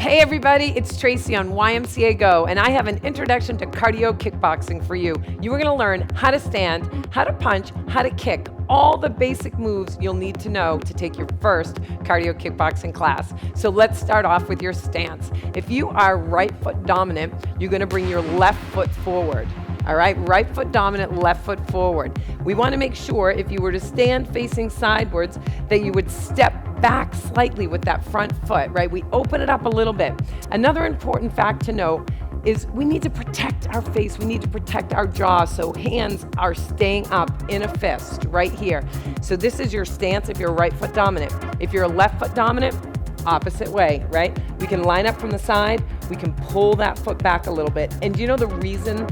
Hey everybody, it's Tracy on YMCA Go, and I have an introduction to cardio kickboxing for you. You are going to learn how to stand, how to punch, how to kick, all the basic moves you'll need to know to take your first cardio kickboxing class. So let's start off with your stance. If you are right foot dominant, you're going to bring your left foot forward. All right, right foot dominant, left foot forward. We want to make sure if you were to stand facing sidewards that you would step back slightly with that front foot, right? We open it up a little bit. Another important fact to note is we need to protect our face. We need to protect our jaw. So hands are staying up in a fist right here. So this is your stance if you're right foot dominant. If you're a left foot dominant, opposite way, right? We can line up from the side. We can pull that foot back a little bit. And you know the reason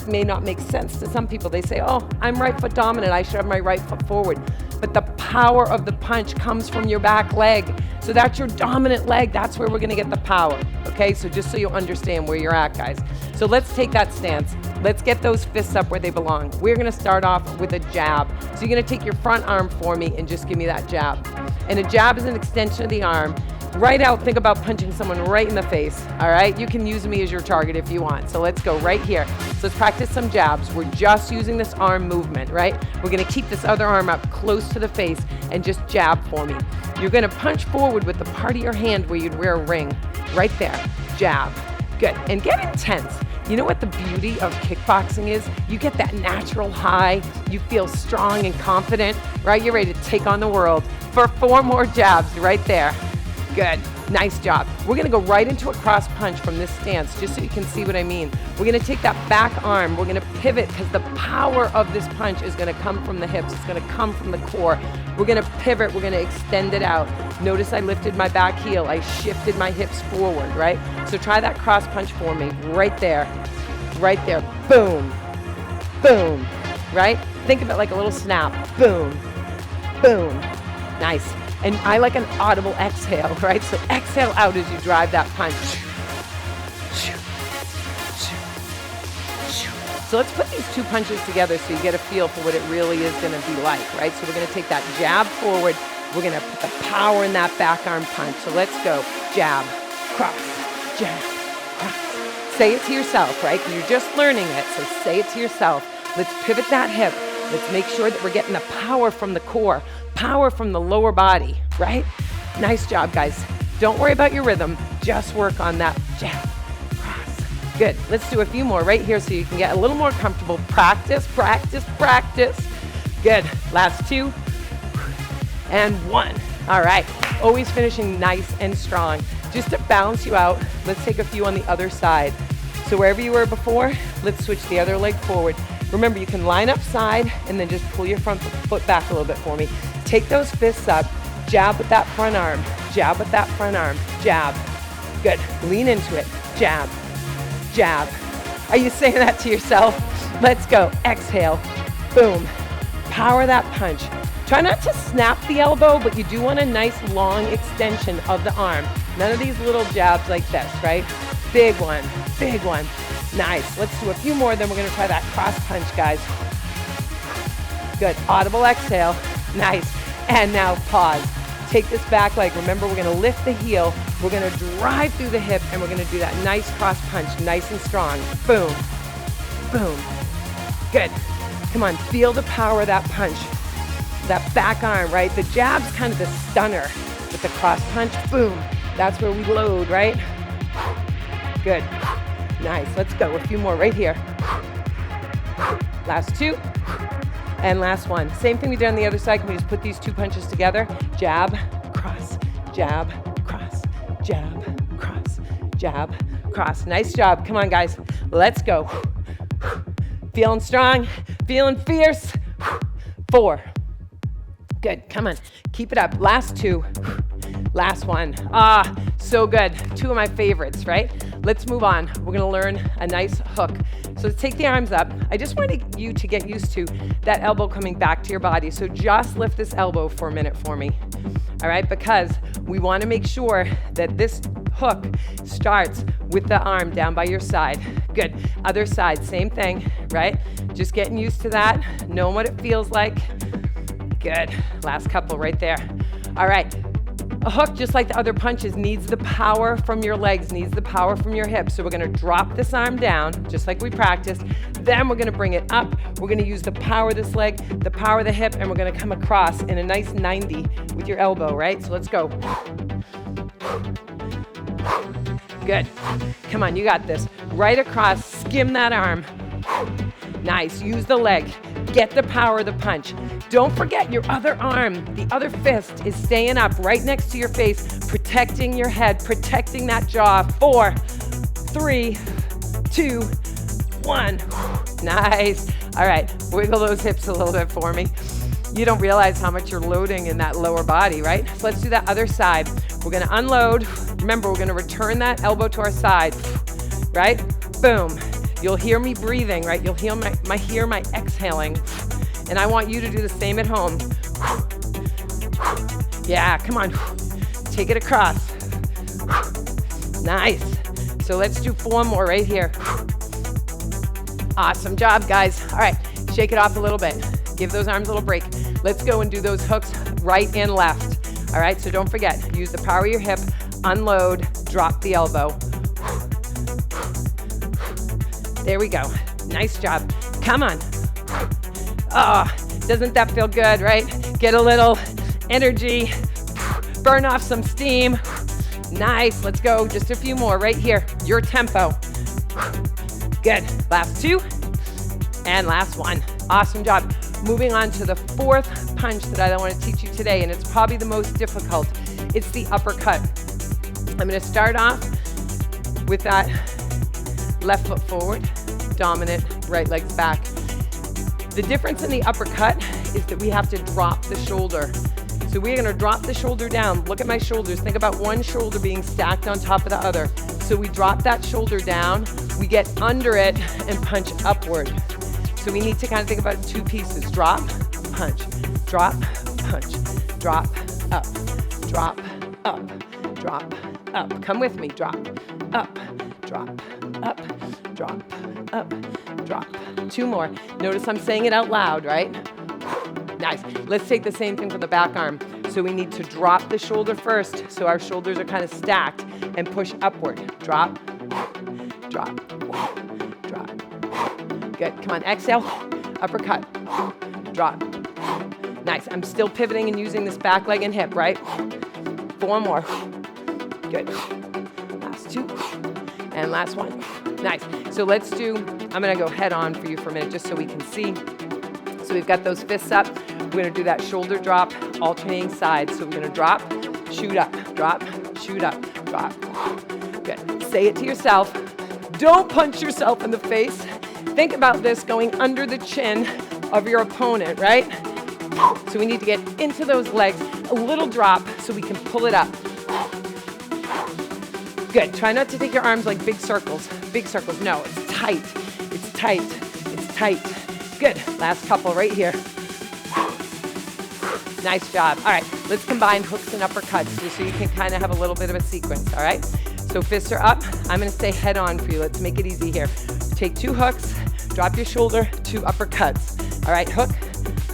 may not make sense to some people? They say, oh, I'm right foot dominant. I should have my right foot forward. But the power of the punch comes from your back leg. So that's your dominant leg. That's where we're going to get the power. Okay, so just so you understand where you're at, guys. So let's take that stance. Let's get those fists up where they belong. We're going to start off with a jab. So you're going to take your front arm for me and just give me that jab. And a jab is an extension of the arm. Right out, think about punching someone right in the face, all right? You can use me as your target if you want. So let's go right here. So let's practice some jabs. We're just using this arm movement, right? We're gonna keep this other arm up close to the face and just jab for me. You're gonna punch forward with the part of your hand where you'd wear a ring. Right there, jab. Good, and get intense. You know what the beauty of kickboxing is? You get that natural high. You feel strong and confident, right? You're ready to take on the world. For 4 more jabs right there. Good, nice job. We're gonna go right into a cross punch from this stance, just so you can see what I mean. We're gonna take that back arm, we're gonna pivot, because the power of this punch is gonna come from the hips, it's gonna come from the core. We're gonna pivot, we're gonna extend it out. Notice I lifted my back heel, I shifted my hips forward, right? So try that cross punch for me, right there, boom, boom, right? Think of it like a little snap, boom, boom, nice. And I like an audible exhale, right? So exhale out as you drive that punch. So let's put these 2 punches together so you get a feel for what it really is gonna be like, right? So we're gonna take that jab forward. We're gonna put the power in that back arm punch. So let's go, jab, cross, cross. Say it to yourself, right? Because you're just learning it, so say it to yourself. Let's pivot that hip. Let's make sure that we're getting the power from the core, power from the lower body, right? Nice job, guys. Don't worry about your rhythm. Just work on that jab, cross. Good. Let's do a few more right here so you can get a little more comfortable. Practice, practice, practice. Good. Last 2 and 1. All right. Always finishing nice and strong. Just to balance you out, let's take a few on the other side. So wherever you were before, let's switch the other leg forward. Remember, you can line up side and then just pull your front foot back a little bit for me. Take those fists up, jab with that front arm, jab with that front arm, jab. Good, lean into it, jab, jab. Are you saying that to yourself? Let's go, exhale, boom. Power that punch. Try not to snap the elbow, but you do want a nice long extension of the arm. None of these little jabs like this, right? Big one, big one. Nice, let's do a few more, then we're gonna try that cross punch, guys. Good, audible exhale, nice. And now pause. Take this back leg. Remember, we're gonna lift the heel, we're gonna drive through the hip, and we're gonna do that nice cross punch, nice and strong. Boom, boom. Good, come on, feel the power of that punch. That back arm, right? The jab's kind of the stunner, but the cross punch, boom. That's where we load, right? Good. Nice, let's go. A few more right here. Last 2 and last 1. Same thing we did on the other side. Can we just put these 2 punches together? Jab, cross, jab, cross, jab, cross, jab, cross. Nice job. Come on, guys. Let's go. Feeling strong, feeling fierce. 4. Good, come on. Keep it up. Last 2. Last 1. Ah, so good. 2 of my favorites, right? Let's move on. We're gonna learn a nice hook. So let's take the arms up. I just wanted you to get used to that elbow coming back to your body. So just lift this elbow for a minute for me. All right, because we wanna make sure that this hook starts with the arm down by your side. Good, other side, same thing, right? Just getting used to that, knowing what it feels like. Good, last couple right there. All right, A hook, just like the other punches, needs the power from your legs, needs the power from your hips. So we're gonna drop this arm down, just like we practiced. Then we're gonna bring it up. We're gonna use the power of this leg, the power of the hip, and we're gonna come across in a nice 90 with your elbow, right? So let's go. Good. Come on, you got this. Right across, skim that arm. Nice, use the leg. Get the power of the punch. Don't forget your other arm, the other fist is staying up right next to your face, protecting your head, protecting that jaw. 4, 3, 2, 1. Nice. All right, wiggle those hips a little bit for me. You don't realize how much you're loading in that lower body, right? So let's do that other side. We're gonna unload. Remember, we're gonna return that elbow to our side, right? Boom. You'll hear me breathing, right? You'll hear my exhaling. And I want you to do the same at home. Yeah, come on. Take it across. Nice. So let's do 4 more right here. Awesome job, guys. All right, shake it off a little bit. Give those arms a little break. Let's go and do those hooks right and left. All right, so don't forget, use the power of your hip, unload, drop the elbow. There we go. Nice job. Come on. Oh, doesn't that feel good, right? Get a little energy, burn off some steam. Nice, let's go. Just a few more right here. Your tempo. Good. Last 2 and last 1. Awesome job. Moving on to the 4th punch that I want to teach you today, and it's probably the most difficult. It's the uppercut. I'm going to start off with that left foot forward, dominant, right leg's back. The difference in the uppercut is that we have to drop the shoulder. So we're gonna drop the shoulder down. Look at my shoulders. Think about one shoulder being stacked on top of the other. So we drop that shoulder down, we get under it and punch upward. So we need to kind of think about 2 pieces. Drop, punch, drop, punch, drop, up, drop, up, drop, up. Come with me, drop, up, drop, up, drop, up, drop. 2 more. Notice I'm saying it out loud, right? Nice. Let's take the same thing for the back arm. So we need to drop the shoulder first, so our shoulders are kind of stacked, and push upward. Drop, drop, drop. Good. Come on, exhale, uppercut, drop. Nice. I'm still pivoting and using this back leg and hip, right? 4 more. Good. Last 2. And last 1. Nice. So let's do, I'm gonna go head on for you for a minute just so we can see. So we've got those fists up. We're gonna do that shoulder drop, alternating sides. So we're gonna drop, shoot up, shoot up, drop. Good. Say it to yourself. Don't punch yourself in the face. Think about this going under the chin of your opponent, right? So we need to get into those legs, a little drop so we can pull it up. Good. Try not to take your arms like big circles. Big circles. No, it's tight. It's tight. It's tight. Good. Last couple right here. Nice job. All right. Let's combine hooks and uppercuts just so you can kind of have a little bit of a sequence. All right. So fists are up. I'm going to stay head on for you. Let's make it easy here. Take 2 hooks. Drop your shoulder. 2 uppercuts. All right. Hook,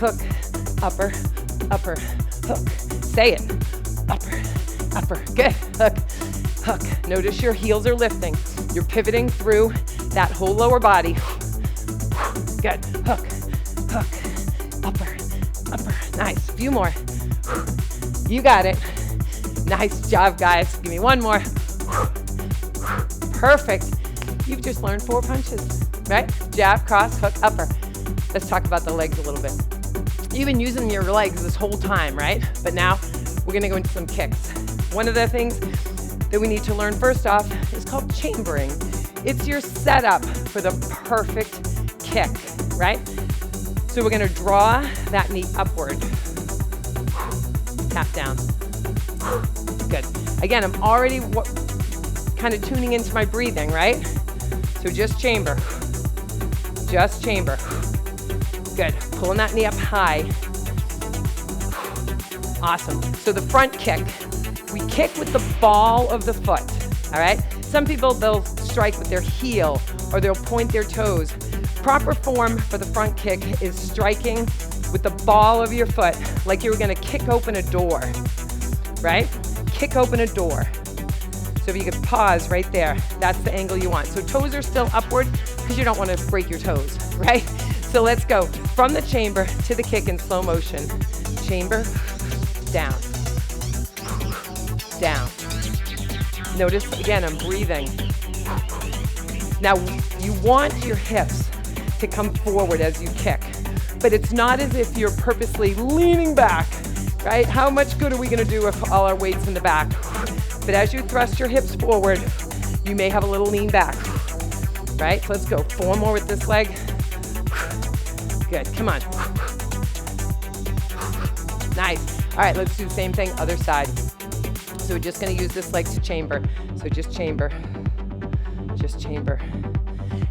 hook, upper, upper, hook. Say it. Upper, upper. Good. Hook. Hook. Notice your heels are lifting. You're pivoting through that whole lower body. Good. Hook, hook, upper, upper. Nice. Few more. You got it. Nice job, guys. Give me 1 more. Perfect. You've just learned 4 punches, right? Jab, cross, hook, upper. Let's talk about the legs a little bit. You've been using your legs this whole time, right? But now we're gonna go into some kicks. One of the things that we need to learn first off is called chambering. It's your setup for the perfect kick, right? So we're gonna draw that knee upward. Tap down. Good. Again, I'm already kind of tuning into my breathing, right? So just chamber. Just chamber. Good. Pulling that knee up high. Awesome. So the front kick. We kick with the ball of the foot, all right? Some people, they'll strike with their heel or they'll point their toes. Proper form for the front kick is striking with the ball of your foot like you were gonna kick open a door, right? kick open a door. So if you could pause right there, that's the angle you want. So toes are still upward because you don't want to break your toes, right? So let's go from the chamber to the kick in slow motion. Chamber, down, down. Notice, again, I'm breathing. Now, you want your hips to come forward as you kick, but it's not as if you're purposely leaning back, right? How much good are we gonna do with all our weights in the back? But as you thrust your hips forward, you may have a little lean back, right? So let's go, 4 more with this leg. Good, come on. Nice. All right, let's do the same thing, other side. So we're just gonna use this leg to chamber. So just chamber, just chamber.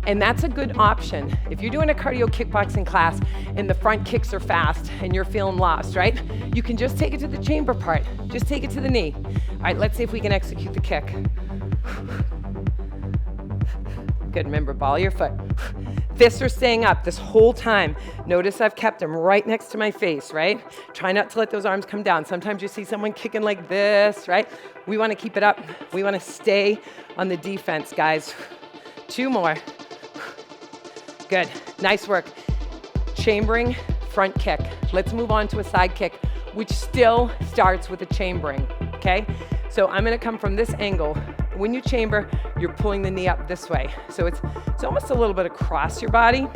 And that's a good option. If you're doing a cardio kickboxing class and the front kicks are fast and you're feeling lost, right? You can just take it to the chamber part. Just take it to the knee. All right, let's see if we can execute the kick. Good, remember, ball your foot. Fists are staying up this whole time. Notice I've kept them right next to my face, right? Try not to let those arms come down. Sometimes you see someone kicking like this, right? We wanna keep it up. We wanna stay on the defense, guys. 2 more. Good, nice work. Chambering, front kick. Let's move on to a side kick, which still starts with a chambering, okay? So I'm gonna come from this angle. When you chamber, you're pulling the knee up this way. So it's almost a little bit across your body.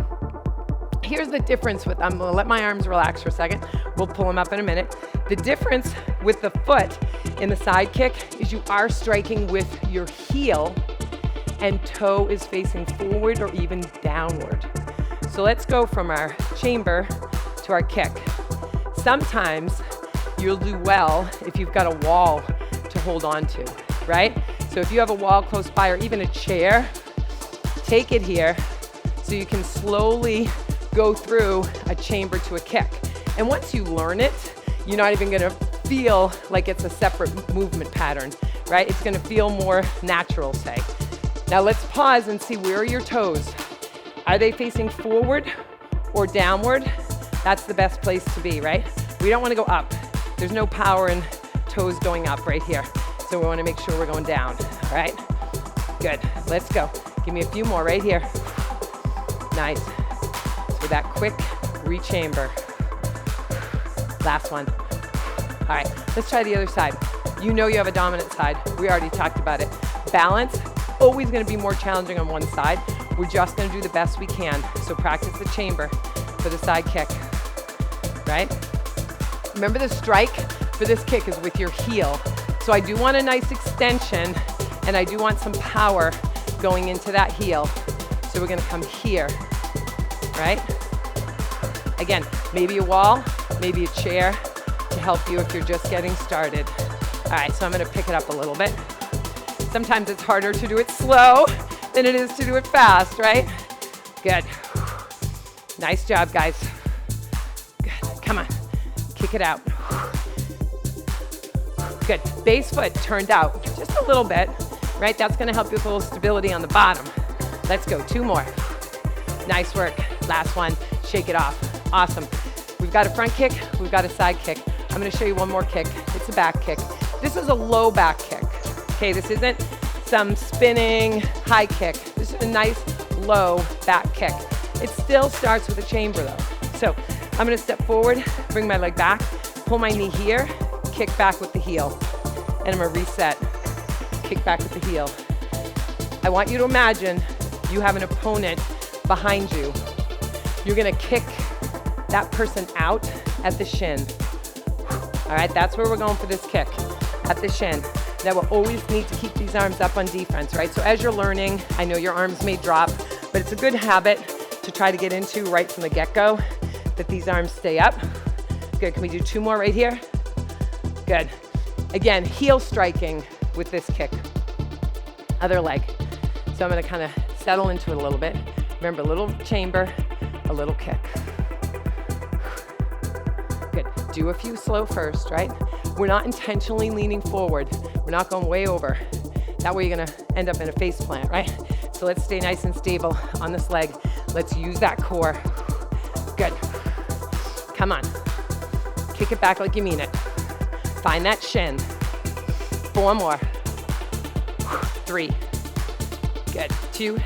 Here's the difference with, I'm gonna let my arms relax for a second. We'll pull them up in a minute. The difference with the foot in the side kick is you are striking with your heel and toe is facing forward or even downward. So let's go from our chamber to our kick. Sometimes you'll do well if you've got a wall to hold on to, right? So if you have a wall close by or even a chair, take it here so you can slowly go through a chamber to a kick. And once you learn it, you're not even gonna feel like it's a separate movement pattern, right? It's gonna feel more natural, say. Now let's pause and see, where are your toes? Are they facing forward or downward? That's the best place to be, right? We don't wanna go up. There's no power in toes going up right here. So we wanna make sure we're going down, all right? Good, let's go. Give me a few more right here. Nice. So that quick rechamber. Last one. All right, let's try the other side. You know you have a dominant side. We already talked about it. Balance, always gonna be more challenging on one side. We're just gonna do the best we can. So practice the chamber for the side kick, right? Remember, the strike for this kick is with your heel. So I do want a nice extension and I do want some power going into that heel. So we're gonna come here, right? Again, maybe a wall, maybe a chair to help you if you're just getting started. All right, so I'm gonna pick it up a little bit. Sometimes it's harder to do it slow than it is to do it fast, right? Good. Nice job, guys. Good, come on, kick it out. Good, base foot turned out just a little bit, right? That's gonna help you with a little stability on the bottom. Let's go, 2 more. Nice work, last one, shake it off. Awesome. We've got a front kick, we've got a side kick. I'm gonna show you one more kick. It's a back kick. This is a low back kick. Okay, this isn't some spinning high kick. This is a nice low back kick. It still starts with a chamber though. So I'm gonna step forward, bring my leg back, pull my knee here, kick back with the heel. And I'm gonna reset, kick back with the heel. I want you to imagine you have an opponent behind you. You're gonna kick that person out at the shin. All right, that's where we're going for this kick, at the shin. Now we'll always need to keep these arms up on defense, right? So as you're learning, I know your arms may drop, but it's a good habit to try to get into right from the get-go, that these arms stay up. Good, can we do 2 more right here? Good. Again, heel striking with this kick. Other leg. So I'm gonna kind of settle into it a little bit. Remember, a little chamber, a little kick. Good, do a few slow first, right? We're not intentionally leaning forward. We're not going way over. That way you're gonna end up in a face plant, right? So let's stay nice and stable on this leg. Let's use that core. Good. Come on. Kick it back like you mean it. Find that shin. 4 more. 3. Good. 2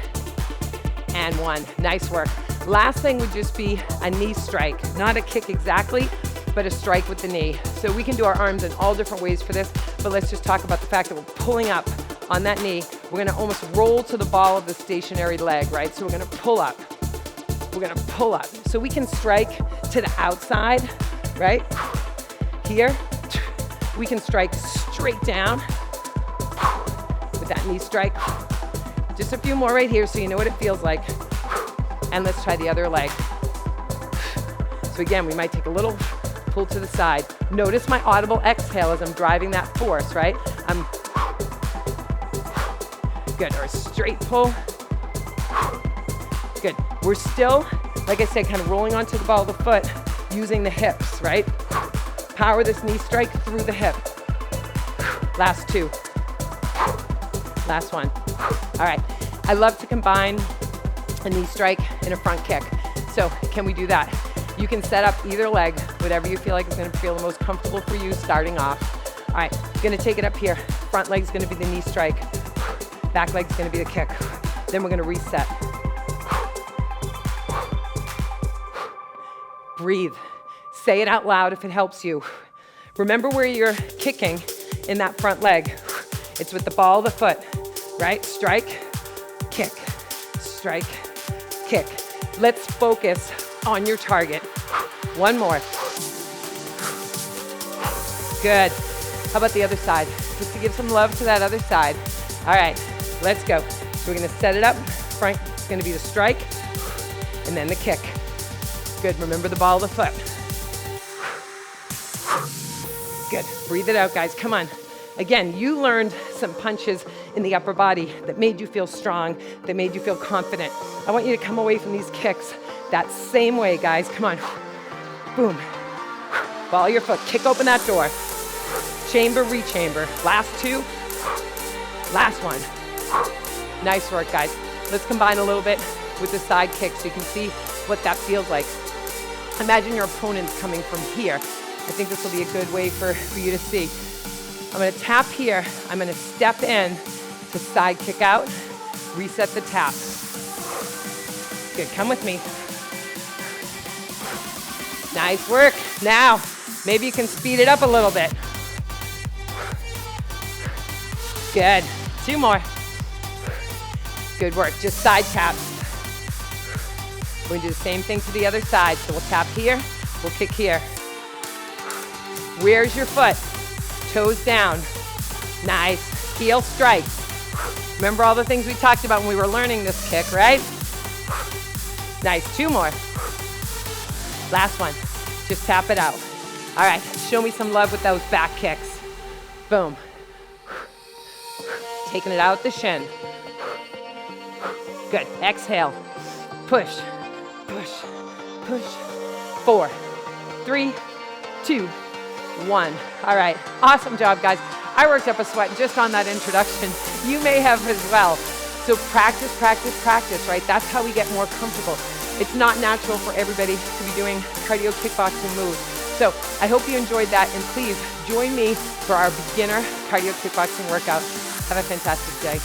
and 1. Nice work. Last thing would just be a knee strike. Not a kick exactly, but a strike with the knee. So we can do our arms in all different ways for this, but let's just talk about the fact that we're pulling up on that knee. We're gonna almost roll to the ball of the stationary leg, right? So we're gonna pull up. We're gonna pull up. So we can strike to the outside, right? Here, we can strike straight down with that knee strike. Just a few more right here so you know what it feels like. And let's try the other leg. So again, we might take a little pull to the side. Notice my audible exhale as I'm driving that force, right? I'm good, or a straight pull. Good, we're still, like I said, kind of rolling onto the ball of the foot using the hips, right? Power this knee strike through the hip. Last 2. Last 1. All right, I love to combine a knee strike and a front kick. So can we do that? You can set up either leg, whatever you feel like is gonna feel the most comfortable for you starting off. All right, gonna take it up here. Front leg's gonna be the knee strike. Back leg's gonna be the kick. Then we're gonna reset. Breathe. Say it out loud if it helps you. Remember where you're kicking in that front leg. It's with the ball of the foot, right? Strike, kick, strike, kick. Let's focus on your target. 1 more. Good. How about the other side? Just to give some love to that other side. All right, let's go. So we're gonna set it up. Front is gonna be the strike, and then the kick. Good, remember the ball of the foot. Good, breathe it out, guys, come on. Again, you learned some punches in the upper body that made you feel strong, that made you feel confident. I want you to come away from these kicks that same way, guys, come on. Boom. Ball your foot, kick open that door. Chamber, rechamber. Last 2, last 1. Nice work, guys. Let's combine a little bit with the side kick so you can see what that feels like. Imagine your opponent's coming from here. I think this will be a good way for you to see. I'm gonna tap here. I'm gonna step in to side kick out, reset the tap. Good, come with me. Nice work. Now, maybe you can speed it up a little bit. Good, 2 more. Good work, just side taps. We're gonna do the same thing to the other side. So we'll tap here, we'll kick here. Where's your foot? Toes down. Nice, heel strike. Remember all the things we talked about when we were learning this kick, right? Nice, 2 more. Last one, just tap it out. All right, show me some love with those back kicks. Boom. Taking it out the shin. Good, exhale. Push, push, push. 4, 3, 2, 1. All right, awesome job, guys. I worked up a sweat just on that introduction. You may have as well. So practice, practice, practice, right? That's how we get more comfortable. It's not natural for everybody to be doing cardio kickboxing moves. So I hope you enjoyed that, and please join me for our beginner cardio kickboxing workout. Have a fantastic day.